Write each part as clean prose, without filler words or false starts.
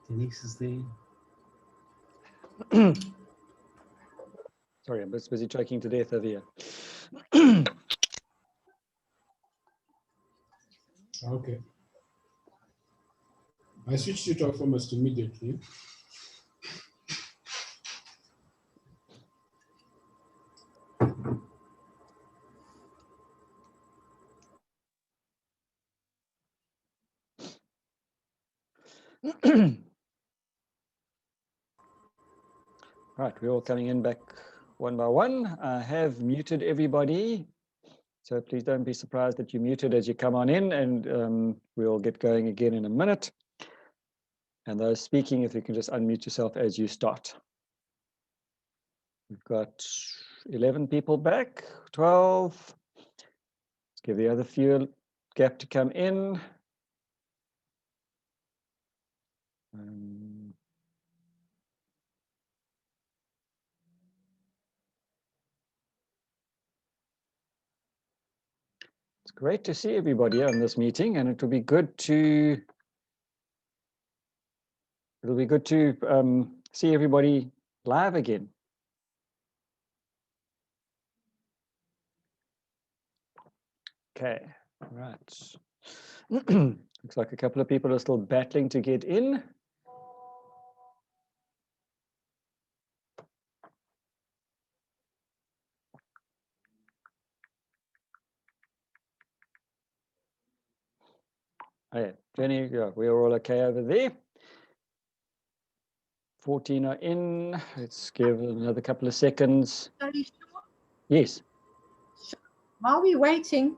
Denise is there. Sorry, I'm just busy choking to death over here. Okay. I switched it off almost immediately. Right, we're all coming in back one by one. I have muted everybody, so please don't be surprised that you're muted as you come on in, and we'll get going again in a minute. And those speaking, if you can just unmute yourself as you start. We've got 11 people back, 12. Let's give the other few a gap to come in. It's great to see everybody on this meeting, and it'll be good to see everybody live again. Okay, right. Looks like a couple of people are still battling to get in. Okay, Jenny, yeah, we're all okay over there. 14 are in. Let's give another couple of seconds. Sorry, Sean. Yes. While we're waiting,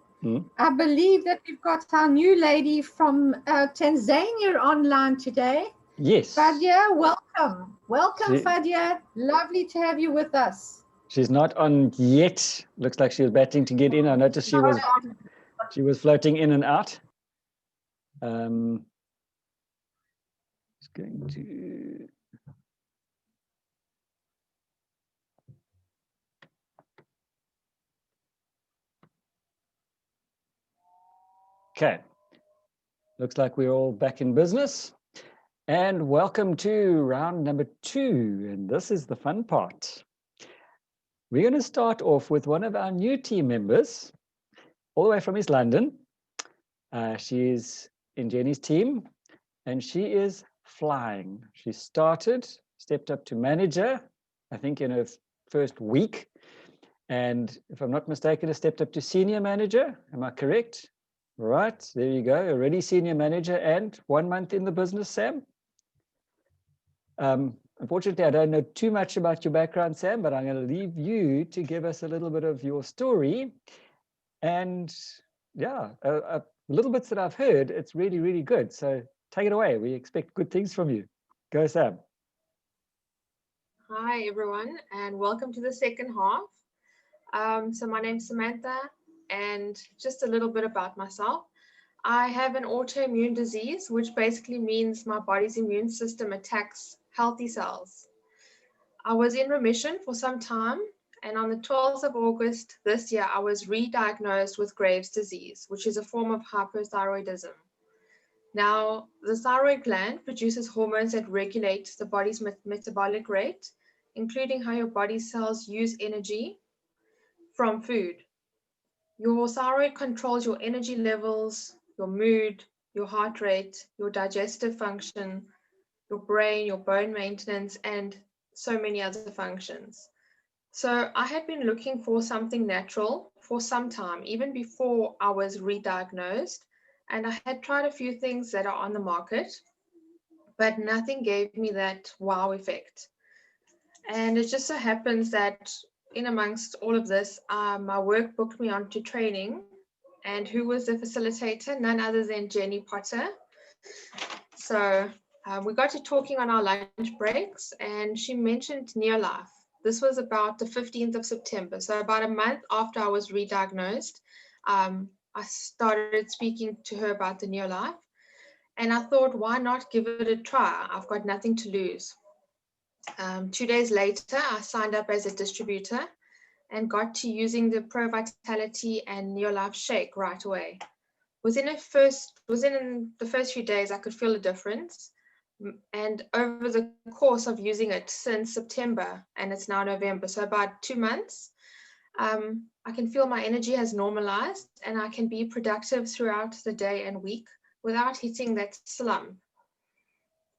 I believe that we've got our new lady from Tanzania online today. Yes. Fadia, welcome. Welcome, Fadia. Lovely to have you with us. She's not on yet. Looks like she was battling to get in. I noticed she was floating in and out. Just going to. Okay, looks like we're all back in business. And welcome to round number 2. And this is the fun part. We're going to start off with one of our new team members, all the way from East London. She's in Jenny's team, and she is flying. She stepped up to manager, I think in her first week. And if I'm not mistaken, has stepped up to senior manager. Am I correct? Right, there you go, already senior manager and 1 month in the business, Sam. Unfortunately, I don't know too much about your background, Sam, but I'm going to leave you to give us a little bit of your story. And yeah, little bits that I've heard, it's really, really good. So take it away. We expect good things from you. Go, Sam. Hi, everyone, and welcome to the second half. So my name's Samantha. And just a little bit about myself. I have an autoimmune disease, which basically means my body's immune system attacks healthy cells. I was in remission for some time, and on the 12th of August this year, I was re-diagnosed with Graves' disease, which is a form of hypothyroidism. Now, the thyroid gland produces hormones that regulate the body's metabolic rate, including how your body cells use energy from food. Your thyroid controls your energy levels, your mood, your heart rate, your digestive function, your brain, your bone maintenance, and so many other functions. So I had been looking for something natural for some time, even before I was re-diagnosed, and I had tried a few things that are on the market, but nothing gave me that wow effect. And it just so happens that in amongst all of this, my work booked me onto training, and who was the facilitator? None other than Jenny Potter. So we got to talking on our lunch breaks, and she mentioned Neolife. This was about the 15th of September. So about a month after I was re-diagnosed, I started speaking to her about the Neolife, and I thought, why not give it a try? I've got nothing to lose. 2 days later, I signed up as a distributor and got to using the Pro Vitality and Neolife Shake right away. Within the first few days, I could feel a difference. And over the course of using it since September, and it's now November, so about 2 months, I can feel my energy has normalized and I can be productive throughout the day and week without hitting that slump.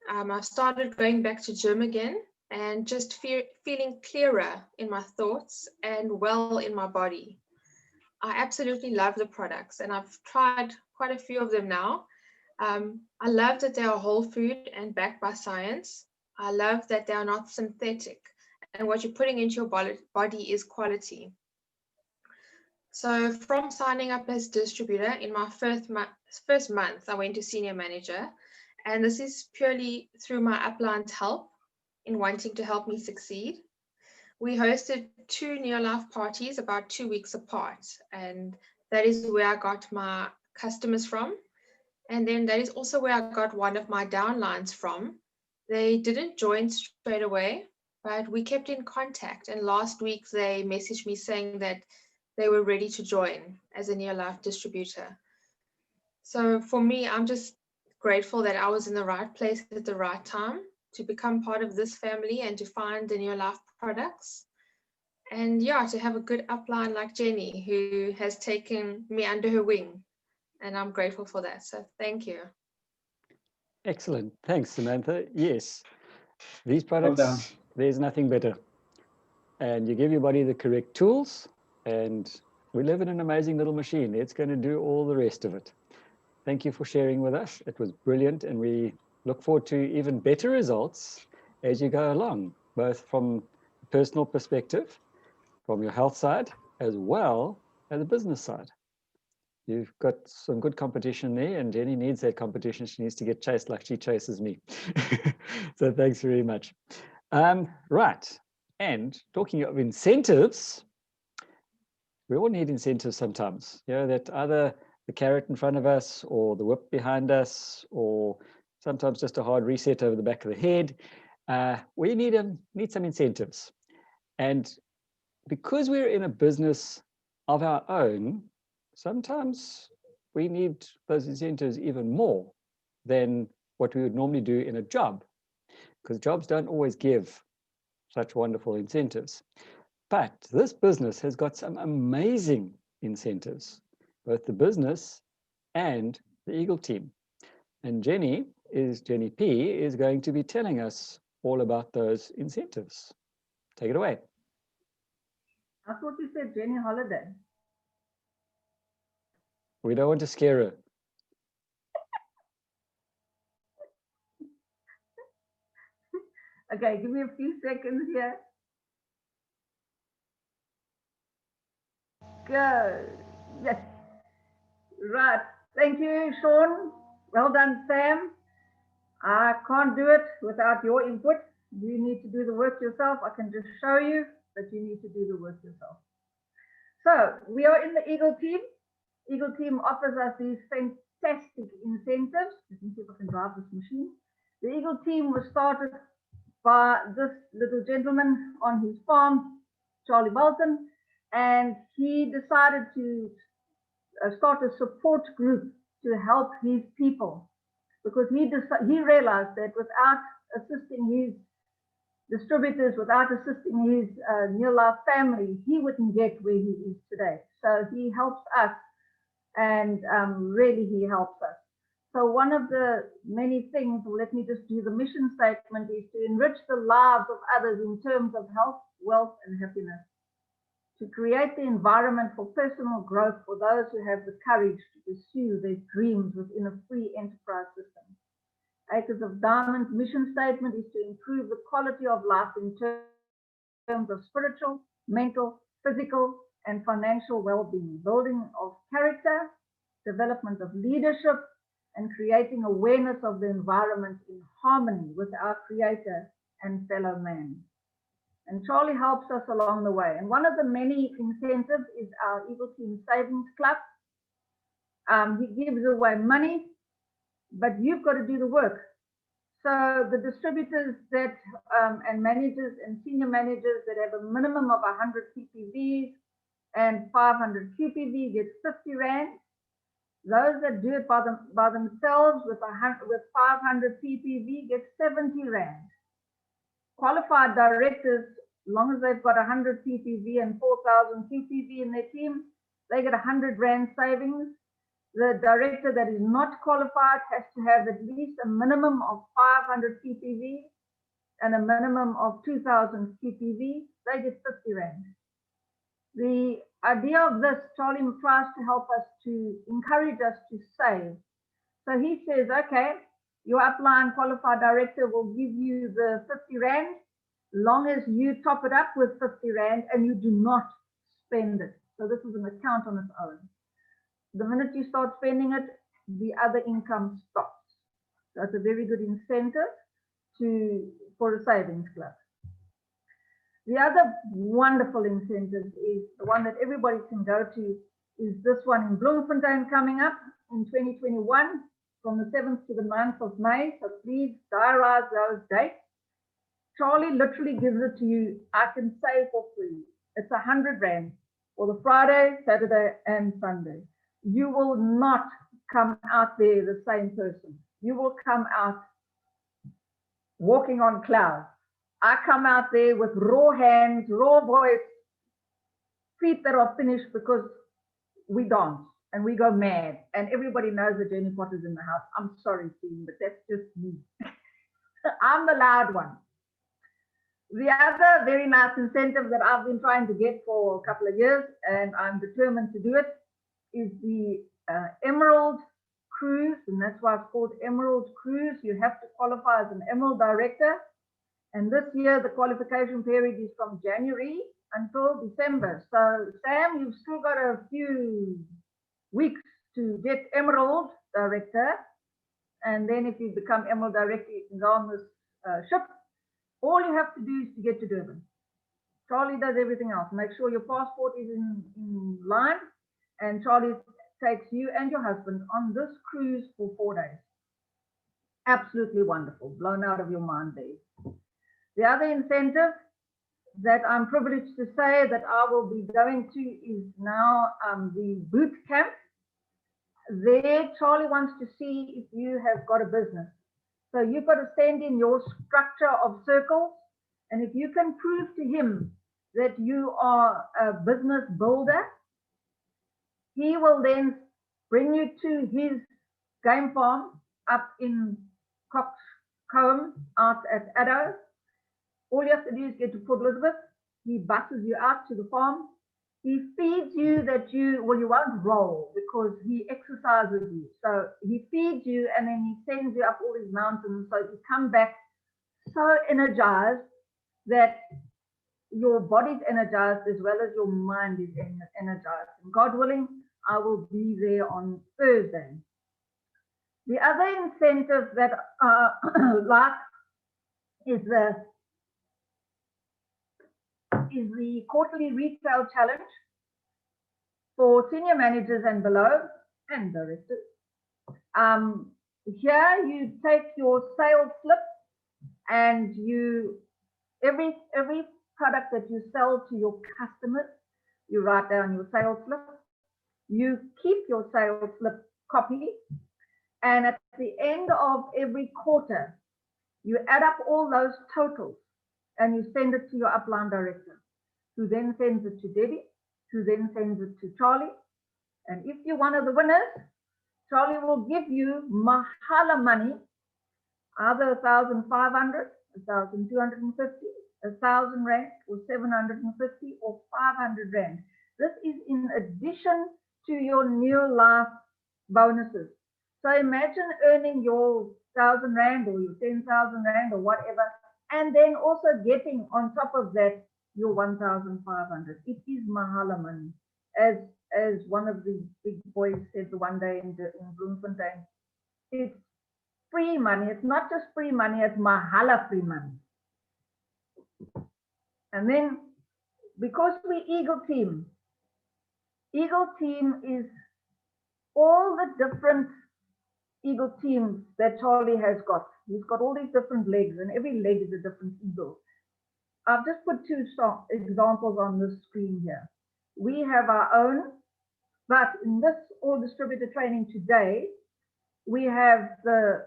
I've started going back to gym again and just feeling clearer in my thoughts and well in my body. I absolutely love the products and I've tried quite a few of them now. I love that they are whole food and backed by science. I love that they are not synthetic and what you're putting into your body is quality. So from signing up as distributor in my first month, I went to senior manager, and this is purely through my upline's help in wanting to help me succeed. We hosted 2 Neolife parties about 2 weeks apart, and that is where I got my customers from. And then that is also where I got one of my downlines from. They didn't join straight away, but we kept in contact. And last week they messaged me saying that they were ready to join as a Neolife distributor. So for me, I'm just grateful that I was in the right place at the right time to become part of this family and to find the Neolife products. And yeah, to have a good upline like Jenny, who has taken me under her wing. And I'm grateful for that. So thank you. Excellent. Thanks, Samantha. Yes, these products, there's nothing better. And you give your body the correct tools, and we live in an amazing little machine. It's going to do all the rest of it. Thank you for sharing with us. It was brilliant, and we look forward to even better results as you go along, both from a personal perspective, from your health side, as well as the business side. You've got some good competition there, and Jenny needs that competition. She needs to get chased like she chases me. So thanks very much. Right, and talking of incentives, we all need incentives sometimes. You know, that either the carrot in front of us or the whip behind us, or sometimes just a hard reset over the back of the head. We need some incentives. And because we're in a business of our own, sometimes we need those incentives even more than what we would normally do in a job, because jobs don't always give such wonderful incentives. But this business has got some amazing incentives, both the business and the Eagle team. And Jenny P is going to be telling us all about those incentives. Take it away. I thought you said Jenny Holiday. We don't want to scare her. Okay, give me a few seconds here. Go. Yes. Right. Thank you, Sean. Well done, Sam. I can't do it without your input. You need to do the work yourself. I can just show you, but you need to do the work yourself. So we are in the Eagle team. Eagle team offers us these fantastic incentives. Let me see if I can drive this machine. The Eagle team was started by this little gentleman on his farm, Charlie Bolton, and he decided to start a support group to help his people, because he realized that without assisting his distributors, without assisting his Neolife family, he wouldn't get where he is today. So he helps us, and really he helps us. So one of the many things, let me just do the mission statement, is to enrich the lives of others in terms of health, wealth, and happiness. To create the environment for personal growth for those who have the courage to pursue their dreams within a free enterprise system. Acres of Diamond mission statement is to improve the quality of life in terms of spiritual, mental, physical, and financial well-being, building of character, development of leadership, and creating awareness of the environment in harmony with our Creator and fellow man. And Charlie helps us along the way. And one of the many incentives is our Eagle Team Savings Club. He gives away money, but you've got to do the work. So the distributors that and managers and senior managers that have a minimum of 100 CPVs and 500 QPV get 50 Rand. Those that do it by themselves with 500 CPV get 70 Rand. Qualified directors, as long as they've got 100 CPV and 4,000 QPV in their team, they get 100 Rand savings. The director that is not qualified has to have at least a minimum of 500 CPV and a minimum of 2,000 CPV. They get 50 Rand. The idea of this, Charlie tries to help us to encourage us to save. So he says, okay, your upline qualified director will give you the 50 Rand, long as you top it up with 50 Rand and you do not spend it. So this is an account on its own. The minute you start spending it, the other income stops. So it's a very good incentive for a savings club. The other wonderful incentive is the one that everybody can go to, is this one in Bloemfontein coming up in 2021 from the 7th to the 9th of May. So please diarize those dates. Charlie literally gives it to you. I can say for free. It's 100 Rand for the Friday, Saturday, and Sunday. You will not come out there the same person. You will come out walking on clouds. I come out there with raw hands, raw voice, feet that are finished because we dance and we go mad. And everybody knows that Jenny Potter's in the house. I'm sorry, team, but that's just me. I'm the loud one. The other very nice incentive that I've been trying to get for a couple of years, and I'm determined to do it, is the Emerald Cruise, and that's why it's called Emerald Cruise. You have to qualify as an Emerald Director, and this year the qualification period is from January until December. So Sam, you've still got a few weeks to get Emerald Director, and then if you become Emerald Director, you can go on this ship. All you have to do is to get to Durban. Charlie does everything else. Make sure your passport is in line, and Charlie takes you and your husband on this cruise for 4 days. Absolutely wonderful. Blown out of your mind there. The other incentive that I'm privileged to say that I will be going to is now the boot camp. There, Charlie wants to see if you have got a business. So you've got to send in your structure of circles, and if you can prove to him that you are a business builder, he will then bring you to his game farm up in Coxcomb out at Addo. All you have to do is get to Port Elizabeth. He buses you out to the farm. He feeds you that you won't roll because he exercises you. So he feeds you and then he sends you up all these mountains. So you come back so energized that your body's energized as well as your mind is energized. And God willing, I will be there on Thursday. The other incentive that like is the quarterly retail challenge for senior managers and below and directors. Here you take your sales slip and you every product that you sell to your customers, you write down your sales slip. You keep your sales slip copy, and at the end of every quarter, you add up all those totals and you send it to your upline director, who then sends it to Debbie, who then sends it to Charlie. And if you're one of the winners, Charlie will give you mahala money, either 1,500, 1,250, 1,000 Rand, or 750, or 500 Rand. This is in addition to your new life bonuses. So imagine earning your 1,000 Rand or your 10,000 Rand or whatever, and then also getting on top of that your 1,500. It is mahala money. As one of the big boys said the one day in Bloemfontein, it's free money. It's not just free money, it's mahala free money. And then because we Eagle Team is all the different Eagle teams that Charlie has got. He's got all these different legs, and every leg is a different eagle. I've just put two examples on the screen here. We have our own, but in this all distributor training today, we have the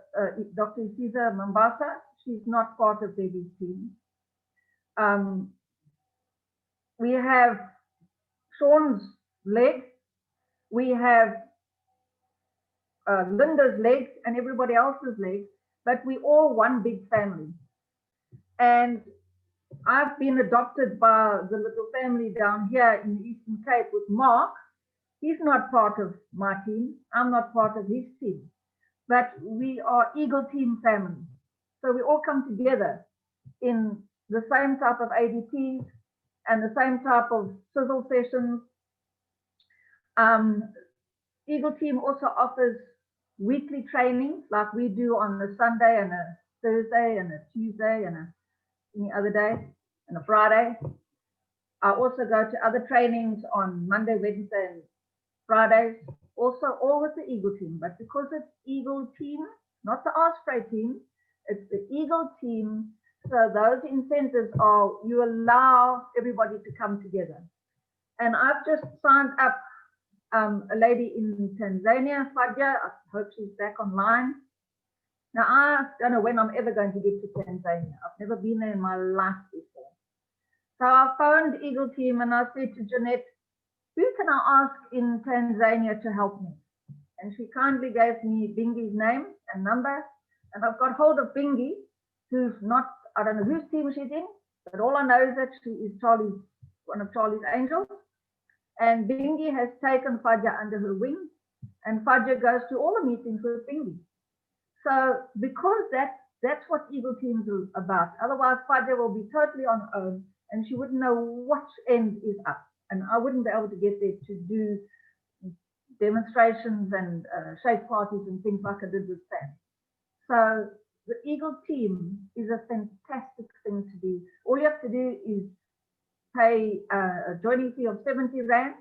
Dr. Isiza Mombasa. She's not part of Debbie's team. We have Sean's leg. We have Linda's legs and everybody else's legs, but we all one big family. And I've been adopted by the little family down here in the Eastern Cape with Mark. He's not part of my team. I'm not part of his team, but we are Eagle Team family. So we all come together in the same type of ADTs and the same type of sizzle sessions. Eagle Team also offers weekly trainings like we do on a Sunday and a Thursday and a Tuesday and any other day and a Friday. I also go to other trainings on Monday, Wednesday, and Fridays, also all with the Eagle Team. But because it's Eagle Team, not the Osprey team, it's the Eagle Team. So those incentives are, you allow everybody to come together. And I've just signed up a lady in Tanzania, Fadja. I hope she's back online. Now, I don't know when I'm ever going to get to Tanzania. I've never been there in my life before. So I phoned Eagle Team and I said to Jeanette, who can I ask in Tanzania to help me? And she kindly gave me Bingi's name and number. And I've got hold of Bingi, who's not, I don't know whose team she's in, but all I know is that she is one of Charlie's angels. And Bingi has taken Fadja under her wing, and Fadja goes to all the meetings with Bingi. So because that's what Eagle Teams is about. Otherwise, Fadja will be totally on her own, and she wouldn't know what end is up. And I wouldn't be able to get there to do demonstrations and shake parties and things like I did with Sam. So the Eagle Team is a fantastic thing to do. All you have to do is pay a joining fee of 70 Rand,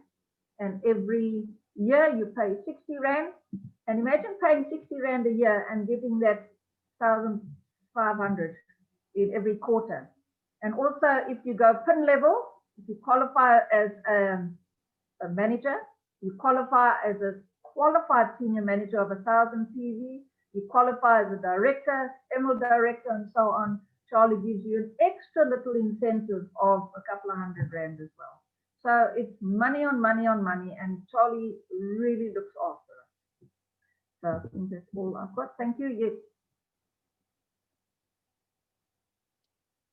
and every year you pay 60 Rand. And imagine paying 60 Rand a year and getting that 1,500 in every quarter. And also, if you go PIN level, if you qualify as a manager, you qualify as a qualified senior manager of 1,000 PV, you qualify as a director, emerald director, and so on. Charlie gives you an extra little incentive of a couple of hundred Rand as well. So it's money on money on money, and Charlie really looks after us. So I think that's all I've got. Thank you. Yes.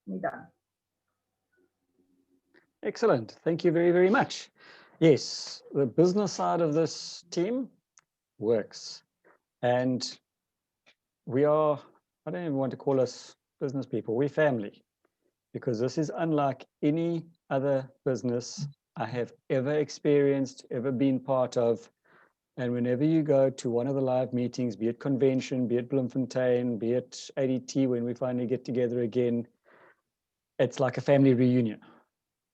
We're done. Excellent. Thank you very, very much. Yes, the business side of this team works. And we are, I don't even want to call us business people, we're family, because this is unlike any other business I have ever experienced, ever been part of. And whenever you go to one of the live meetings, be it convention, be it Bloemfontein, be it ADT, when we finally get together again, it's like a family reunion.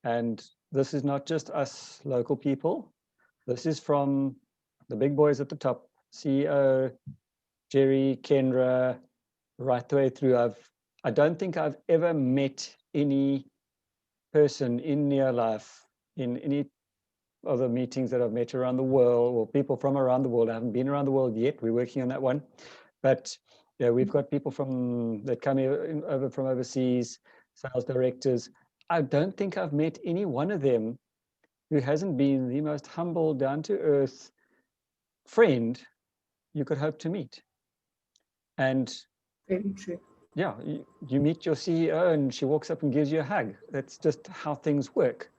And this is not just us local people. This is from the big boys at the top, CEO, Jerry, Kendra, right the way through. I don't think I've ever met any person in near life, in any of the meetings that I've met around the world, or people from around the world. I haven't been around the world yet. We're working on that one. But yeah, we've got people that come over from overseas, sales directors. I don't think I've met any one of them who hasn't been the most humble, down-to-earth friend you could hope to meet. And Very true. yeah, you meet your CEO and she walks up and gives you a hug. That's just how things work.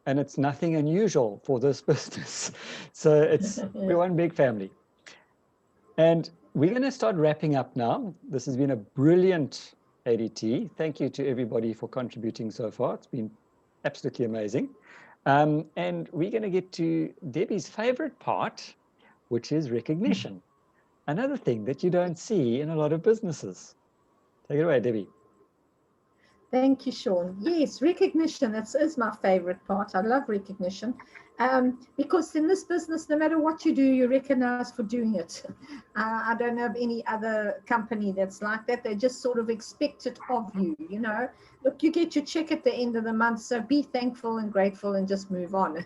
And it's nothing unusual for this business. So we're one big family. And we're going to start wrapping up now. This has been a brilliant ADT. Thank you to everybody for contributing so far. It's been absolutely amazing. And we're going to get to Debbie's favorite part, which is recognition. Another thing that you don't see in a lot of businesses. Take it away, Debbie. Thank you, Sean. Yes, recognition, that is my favorite part. I love recognition because in this business, no matter what you do, you're recognized for doing it. I don't know of any other company that's like that. They just sort of expect it of you, you know. Look, you get your check at the end of the month, so be thankful and grateful and just move on.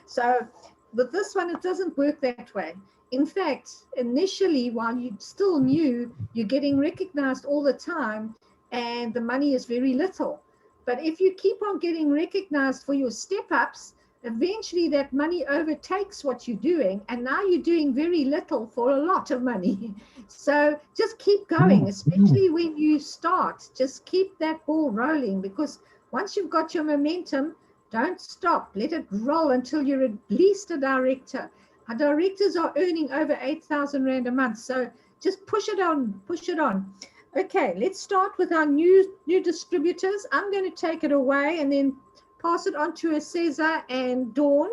So with this one, it doesn't work that way. In fact, initially, while you're still new, you're getting recognized all the time, and the money is very little. But if you keep on getting recognized for your step-ups, eventually that money overtakes what you're doing, and now you're doing very little for a lot of money. So just keep going, especially when you start. Just keep that ball rolling, because once you've got your momentum, don't stop. Let it roll until you're at least a director. Our directors are earning over 8,000 Rand a month, so just push it on, push it on. Okay, let's start with our new distributors. I'm going to take it away and then pass it on to Cesar and Dawn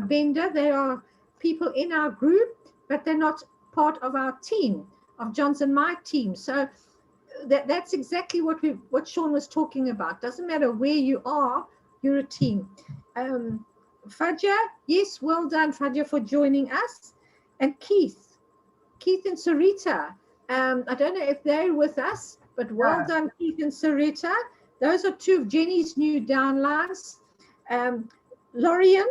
Bender. They are people in our group, but they're not part of our team, of John's and my team. So that's exactly what Sean was talking about. Doesn't matter where you are, you're a team. Fadja, yes, well done, Fadja, for joining us. And Keith and Sarita. I don't know if they're with us, but well done, Keith and Sarita. Those are two of Jenny's new downlines. Lorian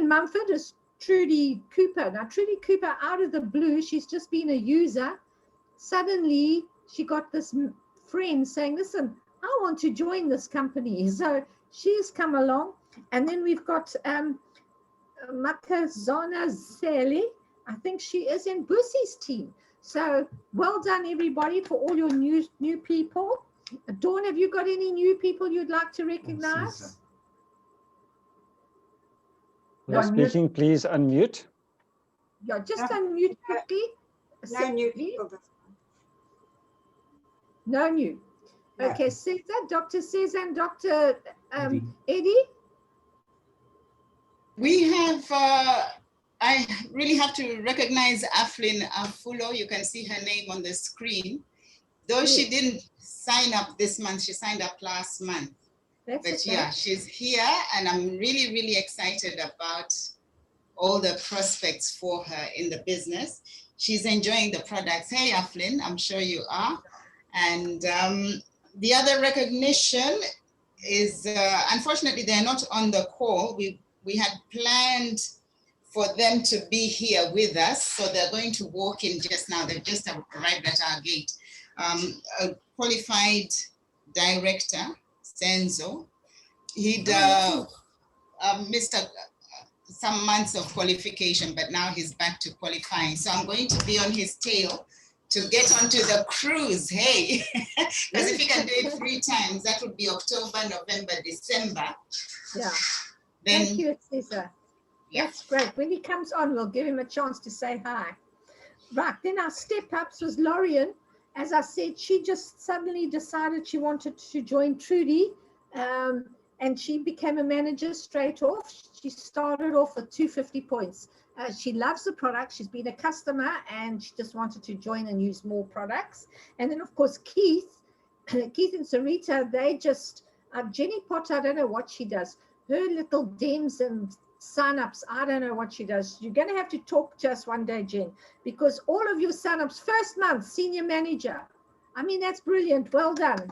Mumford is Trudy Cooper. Now, Trudy Cooper, out of the blue, she's just been a user. Suddenly, she got this friend saying, listen, I want to join this company. So she's come along. And then we've got Makazana Zeli. I think she is in Bussi's team. So well done, everybody, for all your new people. Dawn, have you got any new people you'd like to recognize? You're speaking, please unmute. Yeah, just unmute quickly. No new people. No new. No. Okay, Cesar, Dr. Cesar and Dr. Eddie? We have, I really have to recognize Aflin Afulo. You can see her name on the screen. Though she didn't sign up this month, she signed up last month. But yeah, she's here, and I'm really, really excited about all the prospects for her in the business. She's enjoying the products. Hey, Aflin, I'm sure you are. And the other recognition is, unfortunately, they're not on the call. We had planned for them to be here with us, so they're going to walk in just now. They've just arrived at our gate. A qualified director, Senzo, he'd missed some months of qualification, but now he's back to qualifying. So I'm going to be on his tail to get onto the cruise, hey. Because if he can do it 3 times, that would be October, November, December. Yeah. Then, thank you, Cesar. Yeah. That's great. When he comes on, we'll give him a chance to say hi. Right, then our step-ups was Lorian. As I said, she just suddenly decided she wanted to join Trudy, and she became a manager straight off. She started off with 250 points. She loves the product. She's been a customer, and she just wanted to join and use more products. And then, of course, Keith and Sarita, they just, Jenny Potter, I don't know what she does. Her little dems and sign-ups, I don't know what she does. You're going to have to talk to us one day, Jen, because all of your sign-ups, first month, senior manager. I mean, that's brilliant. Well done.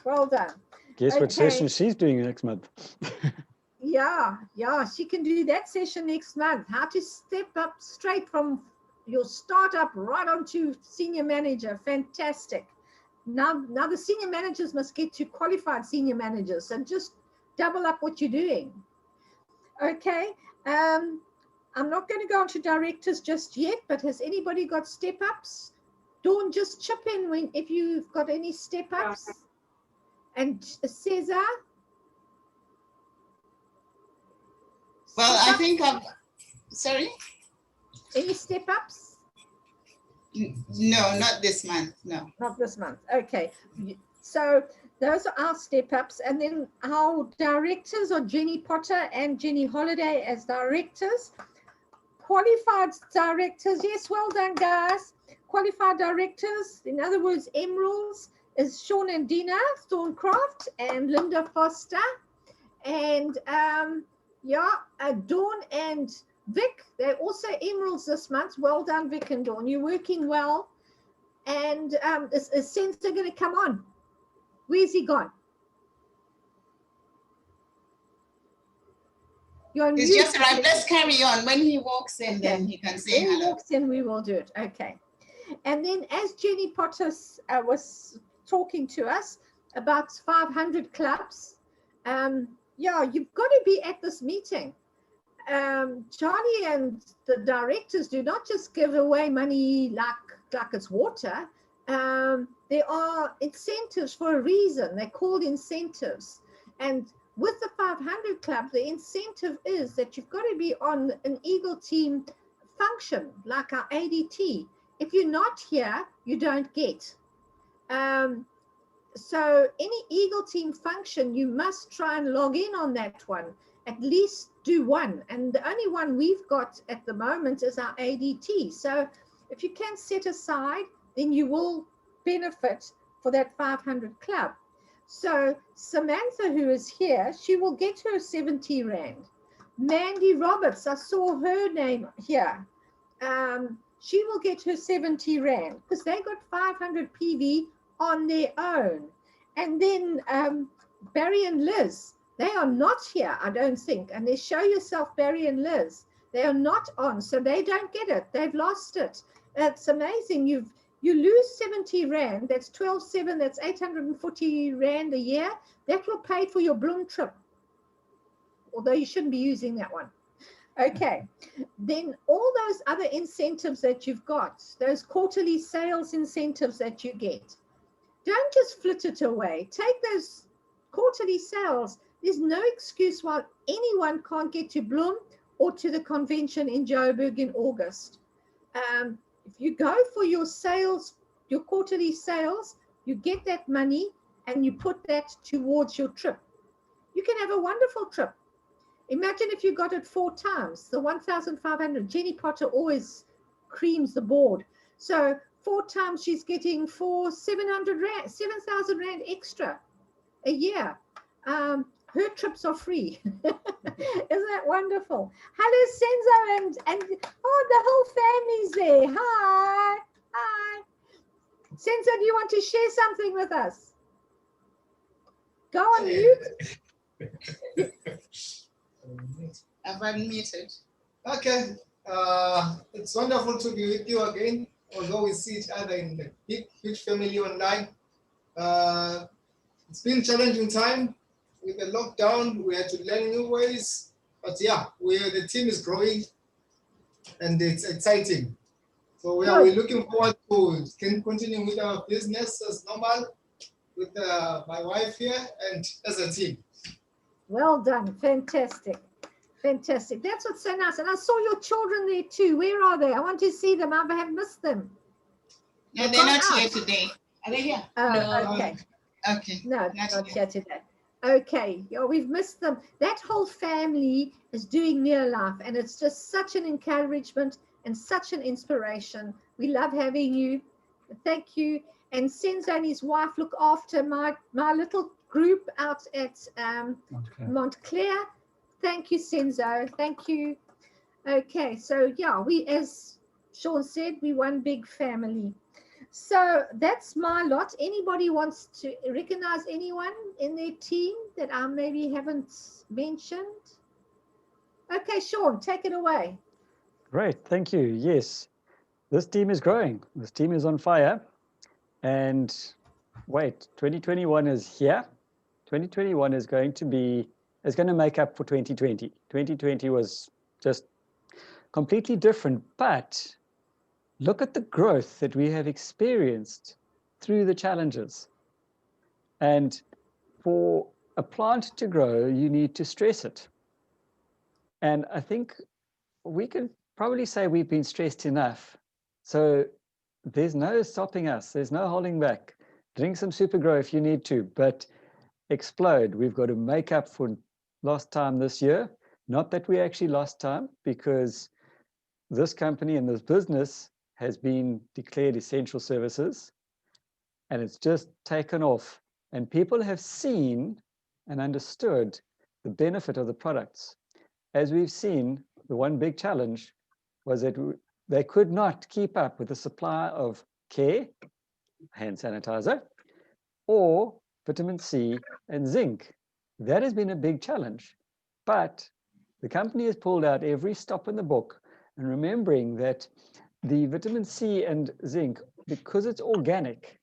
Well done. Guess what session she's doing next month? Yeah, she can do that session next month. How to step up straight from your startup right onto senior manager. Fantastic. Now the senior managers must get to qualified senior managers and just double up what you're doing. Okay, I'm not going to go on to directors just yet, but has anybody got step-ups? Dawn, just chip in if you've got any step-ups. And Cesar? well, I think sorry? Any step-ups? No, not this month, no. Not this month, okay. So those are our step-ups. And then our directors are Jenny Potter and Jenny Holiday as directors. Qualified directors, yes, well done, guys. Qualified directors, in other words, emeralds. is Sean and Dina Thorncraft and Linda Foster. And Dawn and Vic, they're also emeralds this month. Well done, Vic and Dawn. You're working well. And is Sensor going to come on? Where's he gone? You're on He's mute. just arrived. Let's carry on. When he walks in, Okay. then he can say When he hello. walks in, we will do it. Okay. And then as Jenny Potter was talking to us about 500 clubs, you've got to be at this meeting. Charlie and the directors do not just give away money like it's water. There are incentives for a reason. They're called incentives. And with the 500 Club, the incentive is that you've got to be on an Eagle team function, like our ADT. If you're not here, you don't get. So any Eagle team function, you must try and log in on that one, at least do one. And the only one we've got at the moment is our ADT. So if you can set aside, then you will benefit for that 500 Club. So Samantha, who is here, she will get her 70 Rand. Mandy Roberts, I saw her name here. She will get her 70 Rand because they got 500 PV on their own. And then Barry and Liz, they are not here, I don't think. And they show yourself, Barry and Liz, they are not on, so they don't get it. They've lost it. It's amazing. You lose 70 Rand, that's 12.7, that's 840 Rand a year. That will pay for your Bloem trip, although you shouldn't be using that one. Okay, then all those other incentives that you've got, those quarterly sales incentives that you get, don't just flit it away. Take those quarterly sales. There's no excuse why anyone can't get to Bloem or to the convention in Joburg in August. If you go for your sales, your quarterly sales, you get that money and you put that towards your trip. You can have a wonderful trip. Imagine if you got it 4 times, the 1,500. Jenny Potter always creams the board. So 4 times she's getting 7,000 Rand extra a year. Her trips are free. Isn't that wonderful? Hello, Senzo, and oh, the whole family's there. Hi, hi. Senzo, do you want to share something with us? Go on mute. I've unmuted. Okay, it's wonderful to be with you again, although we see each other in the big, huge family online. It's been a challenging time with the lockdown. We had to learn new ways, but yeah, the team is growing and it's exciting. So we're looking forward to continue with our business as normal with my wife here and as a team. Well done, fantastic. Fantastic. That's what's so nice. And I saw your children there too. Where are they? I want to see them. I have missed them. No, they're not here today. Are they here? No. Okay. Okay. No, not here today. Okay. Yeah, we've missed them. That whole family is doing Near Life, and it's just such an encouragement and such an inspiration. We love having you. Thank you. And Senzo and his wife look after my little group out at Montclair. Thank you, Senzo. Thank you. Okay, so yeah, as Sean said, we one big family. So that's my lot. Anybody wants to recognize anyone in their team that I maybe haven't mentioned? Okay, Sean, take it away. Great, thank you. Yes, this team is growing. This team is on fire. And wait, 2021 is here. 2021 is going to make up for 2020. 2020 was just completely different, but look at the growth that we have experienced through the challenges. And for a plant to grow, you need to stress it. And I think we can probably say we've been stressed enough. So there's no stopping us. There's no holding back. Drink some Super Grow if you need to, but explode. We've got to make up for lost time this year. Not that we actually lost time, because this company and this business has been declared essential services. and it's just taken off. And people have seen and understood the benefit of the products. As we've seen, the one big challenge was that they could not keep up with the supply of care, hand sanitizer, or vitamin C and zinc. That has been a big challenge. But the company has pulled out every stop in the book, and remembering that the vitamin C and zinc, because it's organic,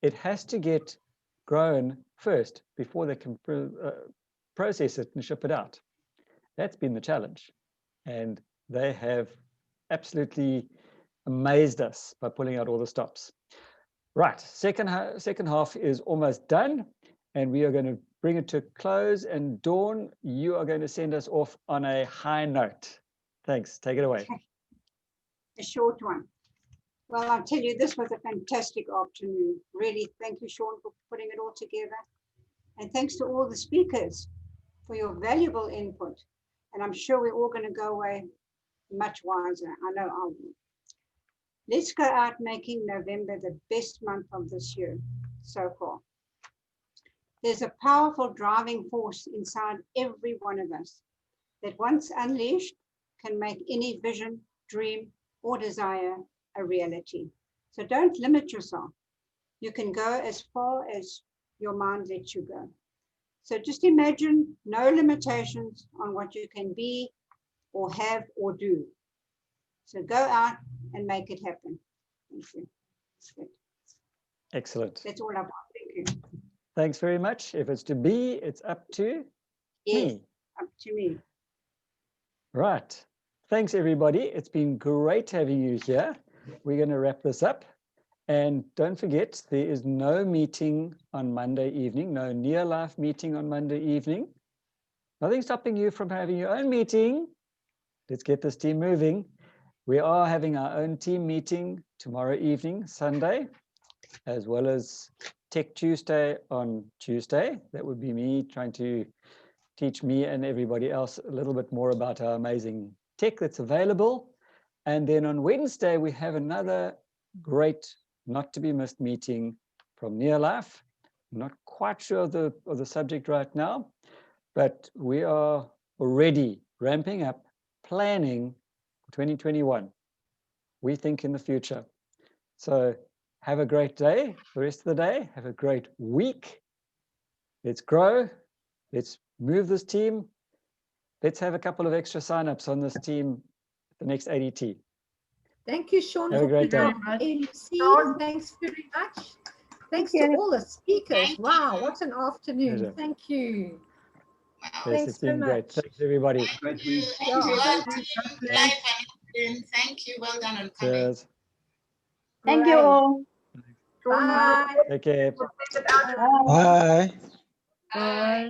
it has to get grown first before they can process it and ship it out. That's been the challenge. And they have absolutely amazed us by pulling out all the stops. Right, second half is almost done, and we are going to bring it to a close. And Dawn, you are going to send us off on a high note. Thanks, take it away. A short one. Well, I'll tell you, this was a fantastic afternoon. Really, thank you, Sean, for putting it all together. And thanks to all the speakers for your valuable input. And I'm sure we're all going to go away much wiser. I know I will. Let's go out making November the best month of this year so far. There's a powerful driving force inside every one of us that once unleashed can make any vision, dream, or desire a reality. So don't limit yourself. You can go as far as your mind lets you go. So just imagine no limitations on what you can be or have or do. So go out and make it happen. Thank you. Excellent. That's all I've got. Thank you. Thanks very much. If it's to be, it's up to Yes, me. up to me. Right. Thanks, everybody. It's been great having you here. We're going to wrap this up. And don't forget, there is no meeting on Monday evening, no near life meeting on Monday evening. Nothing stopping you from having your own meeting. Let's get this team moving. We are having our own team meeting tomorrow evening, Sunday, as well as Tech Tuesday on Tuesday. That would be me trying to teach me and everybody else a little bit more about our amazing tech that's available. And then on Wednesday, we have another great, not to be missed meeting from Near Life. I'm not quite sure of the subject right now, but we are already ramping up, planning 2021. We think in the future. So have a great day, the rest of the day. Have a great week. Let's grow. Let's move this team. Let's have a couple of extra signups on this team at the next ADT. Thank you, Sean, Have a for great day. putting MC. Sean. Thanks very much. Thanks Thank to you. all the speakers. Thank Wow, you. what an afternoon. Pleasure. Thank you. Wow. Yes, Thanks it's been very great. much. Thanks, everybody. Thank you. Yeah. Thank you, all Thank team, you. live and thank you. Well done on coming. Cheers. Thank you all. Sean, Bye. Take care. will send it out. Bye. Bye. Bye.